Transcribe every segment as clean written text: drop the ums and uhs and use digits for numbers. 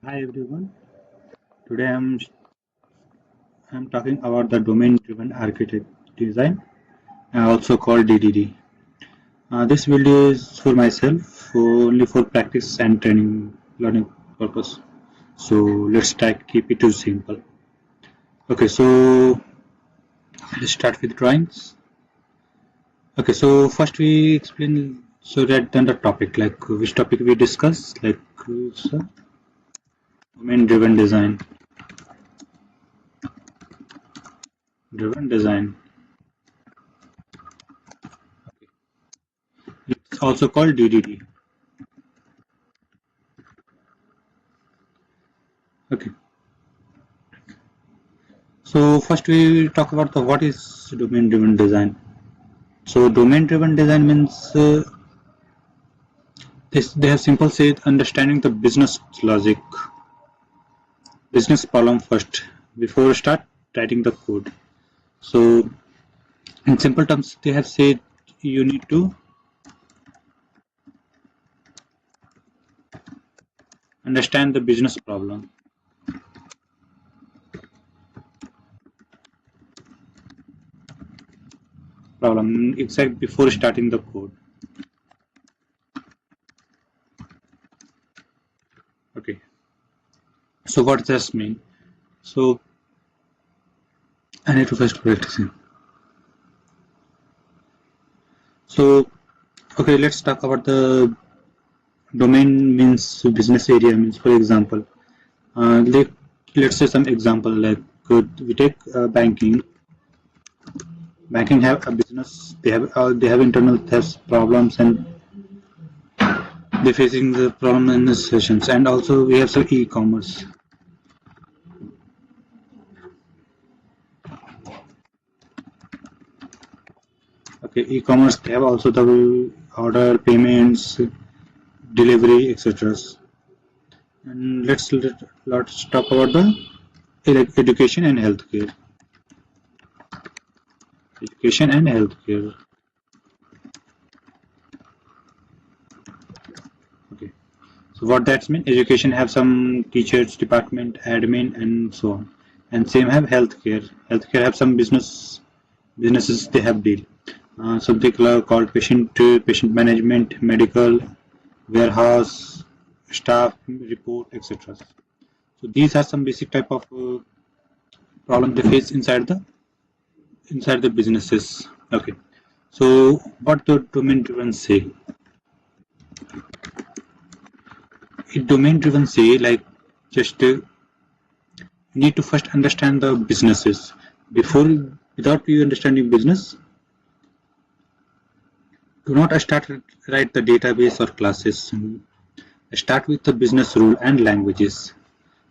Hi everyone. Today I'm talking about the domain-driven architect design, also called DDD. This video is for myself, only for practice and training learning purpose. So let's keep it too simple. Okay, so let's start with drawings. Okay, so first we explain so that then the topic, like which topic we discuss, like so domain-driven design. It's also called DDD. Okay. So first we talk about the what is domain-driven design. So domain-driven design means they have simple said understanding the business logic, business problem first before start writing the code. So in simple terms, they have said you need to understand the business problem exact before starting the code. Okay. So what does this mean? So I need to first practice it. So okay, let's talk about the domain means business area means for example let's say some example like we take banking have a business, they have internal theft problems, and they're facing the problem in the sessions, and also we have some e-commerce. Okay, e-commerce, they have also the order payments, delivery, etc. And let's talk about the education and healthcare. Education and healthcare. Okay. So what that means? Education have some teachers, department, admin, and so on. And same have healthcare. Healthcare have some businesses they have deal. Something called patient management, medical, warehouse, staff report, etc. So these are some basic type of problem they face inside the businesses. Okay. So what the domain driven say? Domain driven say like just you need to first understand the businesses before without you understanding business. Do not start write the database or classes. Start with the business rule and languages.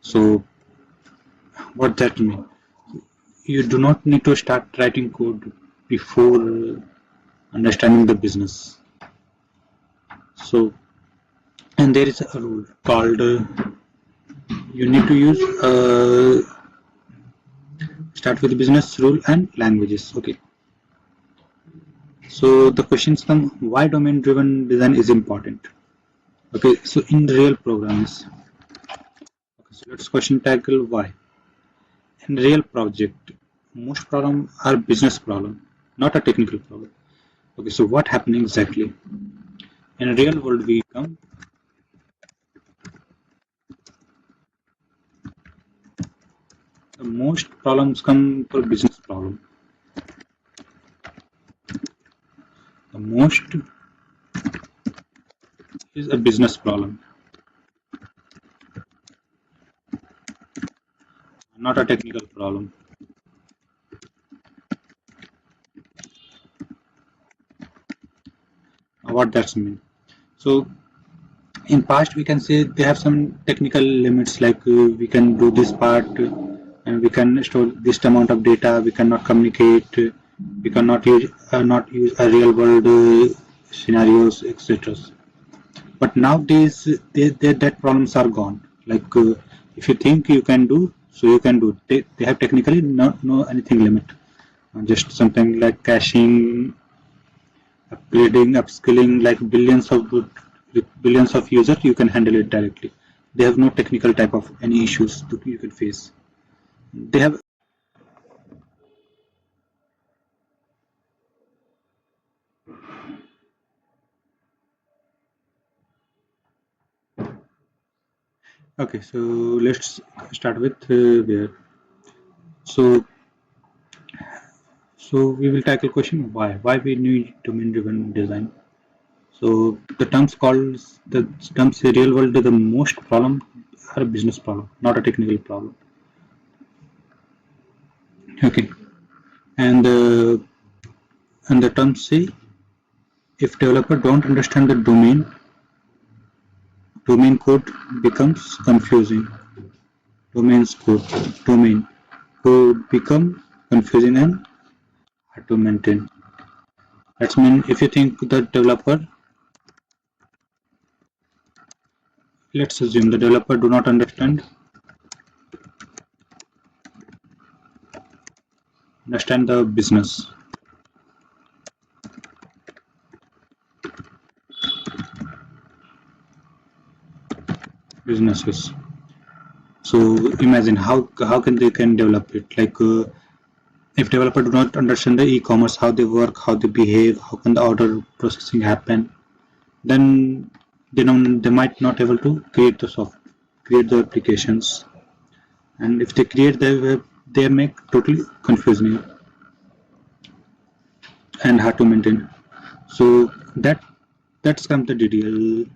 So what that mean? You do not need to start writing code before understanding the business. So and there is a rule called you need to use start with business rule and languages. Okay. So the questions come why domain driven design is important. Okay, so in real programs. Okay, so let's question tackle why. In real project, most problems are business problem, not a technical problem. Okay, so what happened exactly? In real world we come the most problems come for business problem. The most is a business problem, not a technical problem. What that's mean? So in past we can say they have some technical limits like we can do this part and we can store this amount of data, we cannot communicate, we cannot use a real world scenarios, etc. But nowadays that problems are gone. Like if you think you can do, so you can do. They have technically no anything limit. Just something like caching, upgrading, upskilling, like billions of users, you can handle it directly. They have no technical type of any issues that you can face. They have. Okay, so let's start with there. So, so we will tackle question why. Why we need domain-driven design. So the terms say real world the most problem are a business problem, not a technical problem. Okay, and the terms say if developer don't understand the domain code becomes confusing. Domain's code domain could become confusing and hard to maintain. That's mean if you think the developer, let's assume the developer do not understand the businesses. So imagine how can they can develop it like if developer do not understand the e-commerce, how they work, how they behave, how can the order processing happen, then they might not able to create the create the applications, and if they create the web, they make totally confusing and hard to maintain. So that's come the DDL.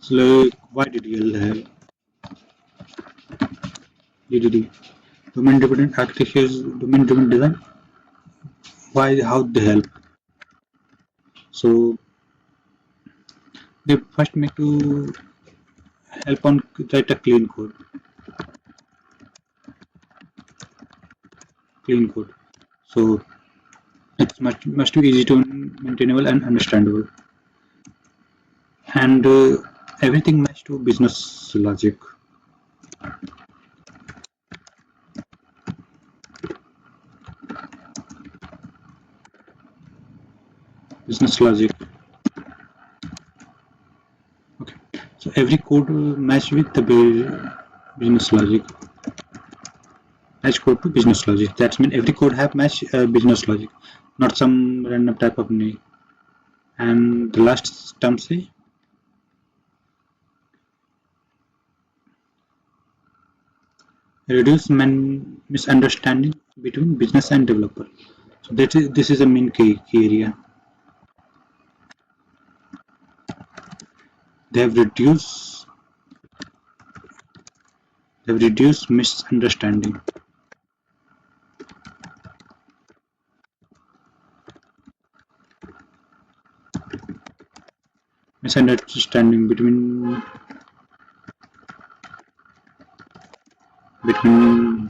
So like, why DDL have DDD? Domain dependent architectures, domain driven design. Why? How they help? So they first make to help on write a clean code. So it's must be easy to maintainable and understandable, and everything match to business logic. Business logic. Okay. So every code match with the business logic. Match code to business logic. That means every code have match business logic, not some random type of name. And the last term say reduce misunderstanding between business and developer. So this is a main key area. They have reduced misunderstanding. Misunderstanding between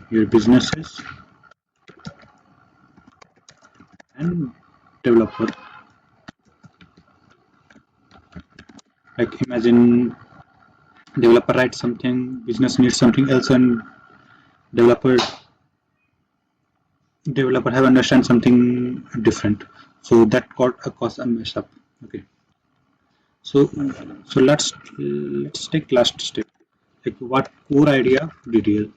your businesses and developer. Like imagine developer writes something, business needs something else, and developer developer have understand something different. So that cause a mess up. Okay. So let's take last step. Like what core idea of DDL,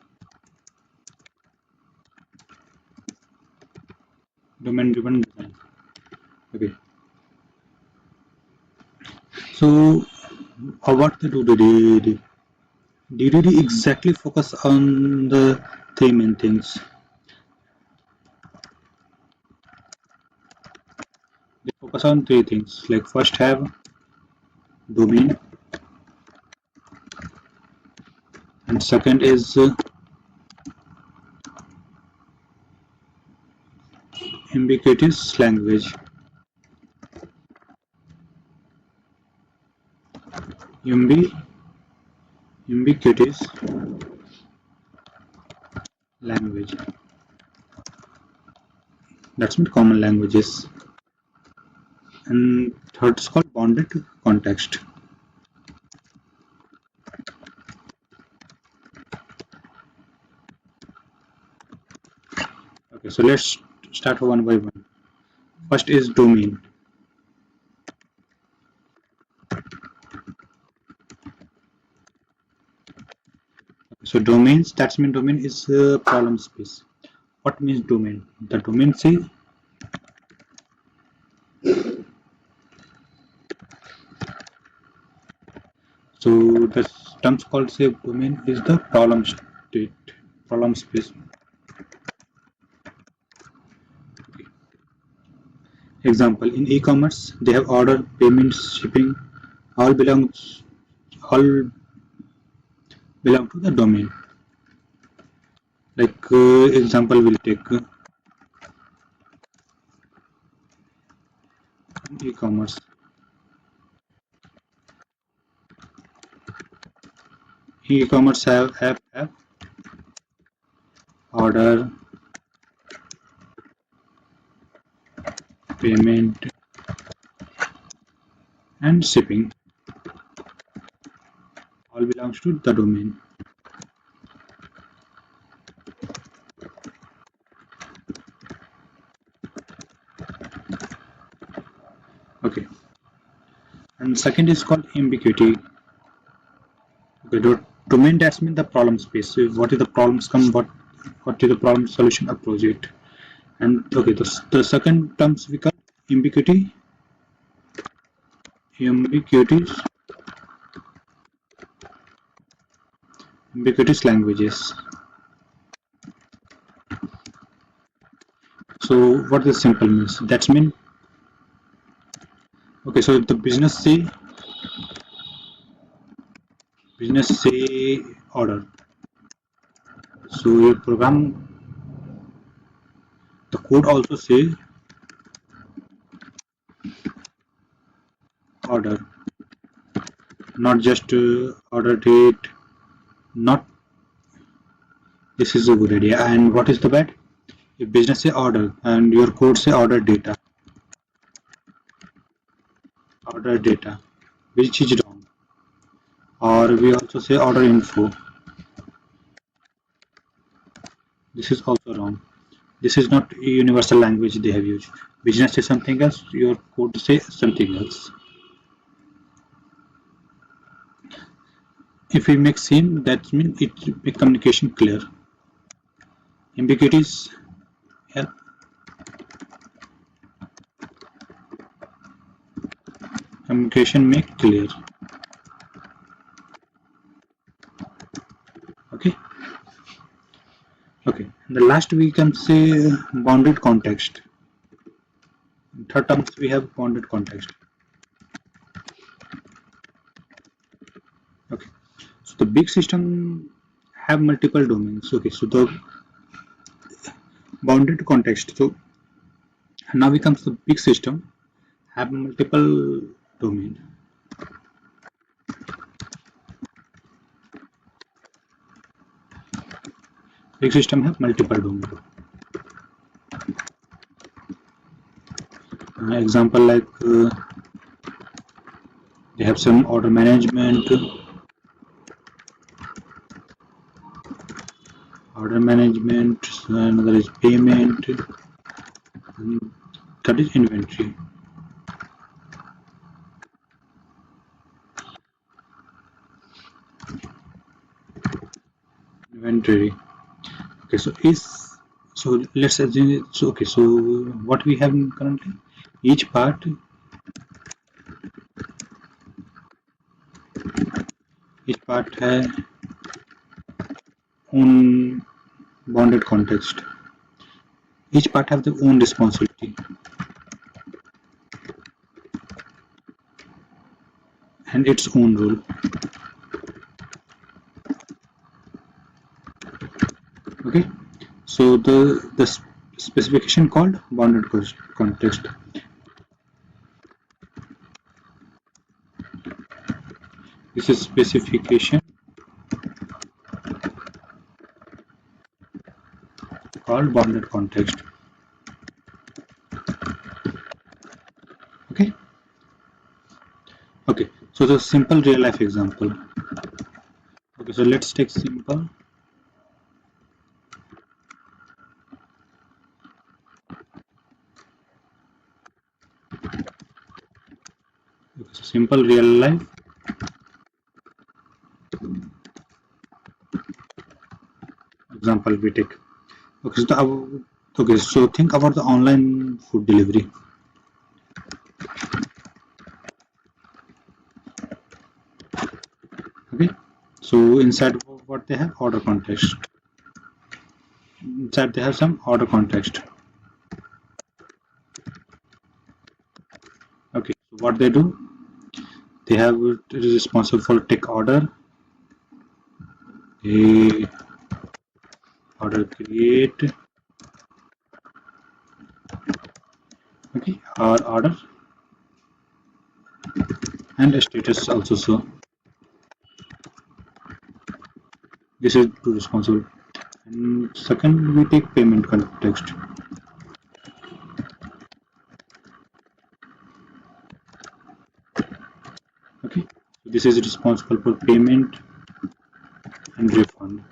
domain driven design. Okay. So what they do DDD exactly focus on the three main things. They focus on three things. Like first have domain, and second is ambiguous language. Umbi, ambiguous language. That's not common languages. And third is called bounded context. Okay, so let's start one by one. First is domain. So domains, that's mean domain is problem space. What means domain? The domain say, so the terms called say domain is the problem state, problem space. Example, in e-commerce they have order, payments, shipping, all belong to the domain. Like example we'll take e-commerce. E-commerce have order, payment, and shipping. All belongs to the domain. Okay. And second is called ambiguity. Okay, domain, that's mean the problem space. So what is the problems come? What is the problem solution approach it? And okay, the second terms we call ambiguity. Ambiguities. Ambiguous languages. So what the simple means? That's mean okay. So if the business say order. So your program, the code also say order, not just order date. Not this is a good idea. And what is the bad? If business say order and your code say order data, which is wrong. Or we also say order info. This is also wrong. This is not a universal language they have used. Business say something else, your code say something else. If we make same, that means it make communication clear. Ambiguities help communication make clear. Okay. Okay. And the last we can say bounded context. In third terms we have bounded context. Okay. So the big system have multiple domains. Okay. So the bounded context. So now we comes the big system have multiple domain. Big system have multiple domain. Example like they have some order management, another is payment, and that is inventory. Inventory. Okay, so let's assume so okay. So what we have currently, each part has own bounded context. Each part have their own responsibility and its own role. Okay, so the specification called bounded context. This is specification called bounded context. Okay. Okay, so the simple real life example. Okay, so let's take simple. Okay, so simple real life example we take. Okay, so so think about the online food delivery. Okay, so inside what they have order context. Inside they have some order context. Okay, so what they do, they have it is responsible for take order, they order create, okay, or order and status also. So this is to responsible. And second, we take payment context. Okay, so this is responsible for payment and refund.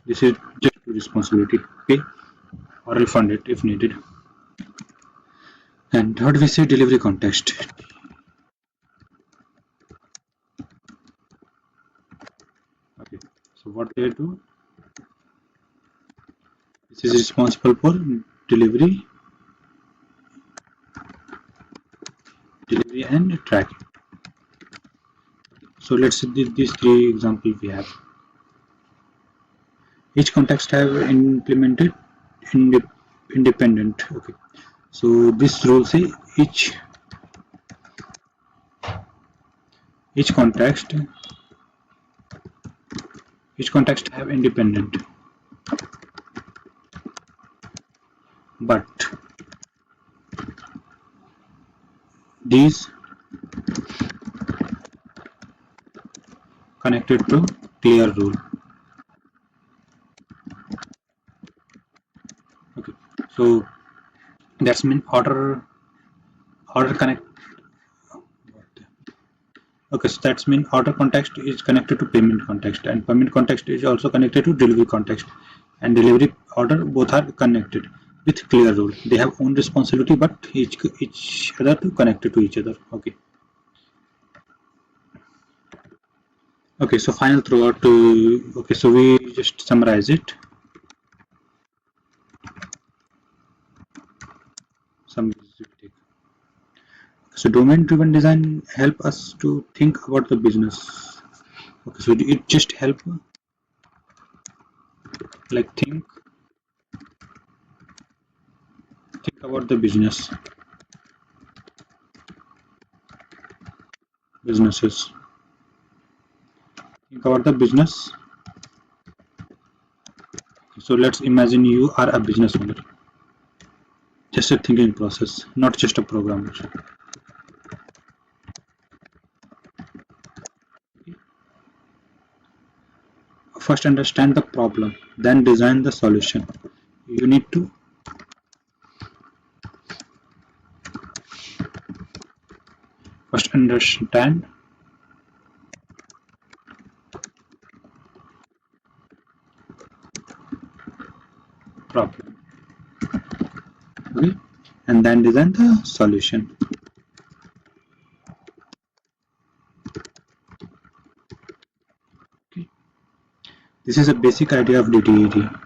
This is just responsibility, pay or refund it if needed. And third, we say delivery context. Okay, so what they do, this is responsible for delivery, delivery and tracking. So let's see these three examples we have. Each context have implemented independent. Okay, so this rule say each context have independent, but these connected to clear rule. Okay, so that's mean order connect. Okay, so that's mean order context is connected to payment context, and payment context is also connected to delivery context, and delivery order both are connected with clear rule. They have own responsibility, but each other to connected to each other. Okay. Okay, so final throughout. Okay, so we just summarize it. So domain-driven design help us to think about the business. Okay, so it just help like think about the businesses. Think about the business. So let's imagine you are a business owner. Just a thinking process, not just a programmer. First understand the problem, then design the solution. You need to first understand problem, okay, and then design the solution. Okay. This is a basic idea of DTET.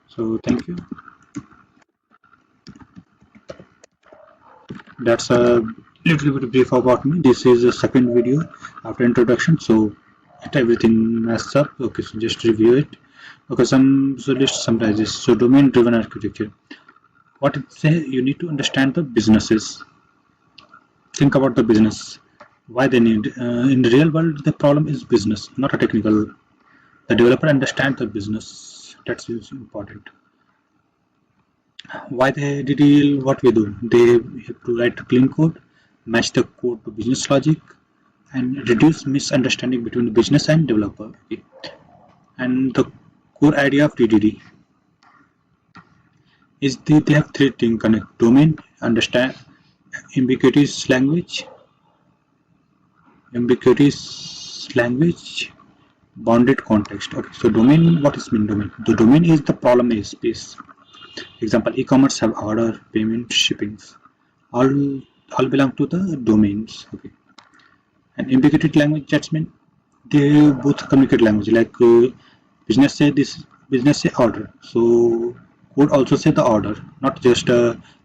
So thank you. That's a little bit brief about me. This is the second video after introduction, so if everything messed up, okay, so just review it. Okay, so let's summarize this. So domain driven architecture, what it say, you need to understand the businesses, think about the business, why they need in the real world the problem is business, not a technical. The developer understands the business, that's important. Why they deal what we do, they have to write clean code, match the code to business logic, and reduce misunderstanding between the business and developer. Okay. And the core idea of DDD is they have three things: connect domain, understand ambiguous language, bounded context. Okay, so domain, what is mean domain? The domain is the problem space. Example, e-commerce have order, payment, shippings. All belong to the domains. Okay. And ambiguous language judgment, they both communicate language. Like business say this, business say order. So code also say the order, not just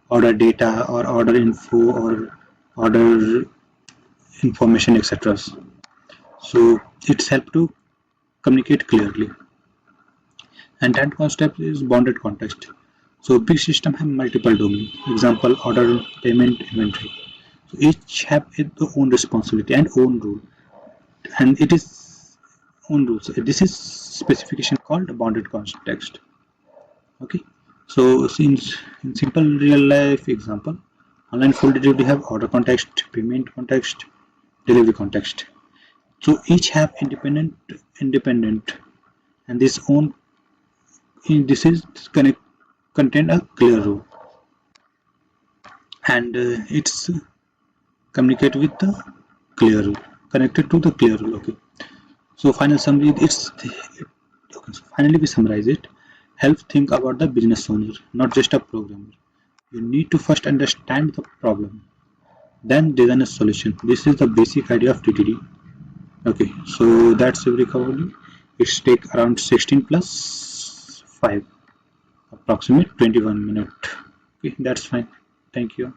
order data or order info or order information, etc. So it's help to communicate clearly. And that concept is bounded context. So big system have multiple domains. Example, order, payment, inventory. So each have its own responsibility and own rule, and it is own rules. This is specification called bounded context. Okay. So since in simple real life example, online food delivery have order context, payment context, delivery context. So each have independent, and this is connect contain a clear rule, and it's communicate with the clear rule, connected to the clear rule. Okay. So final summary, okay, so finally we summarize it. Help think about the business owner, not just a programmer. You need to first understand the problem, then design a solution. This is the basic idea of TTD. Okay, so that's every covered. It's take around 16 plus 5, approximate 21 minutes. Okay, that's fine. Thank you.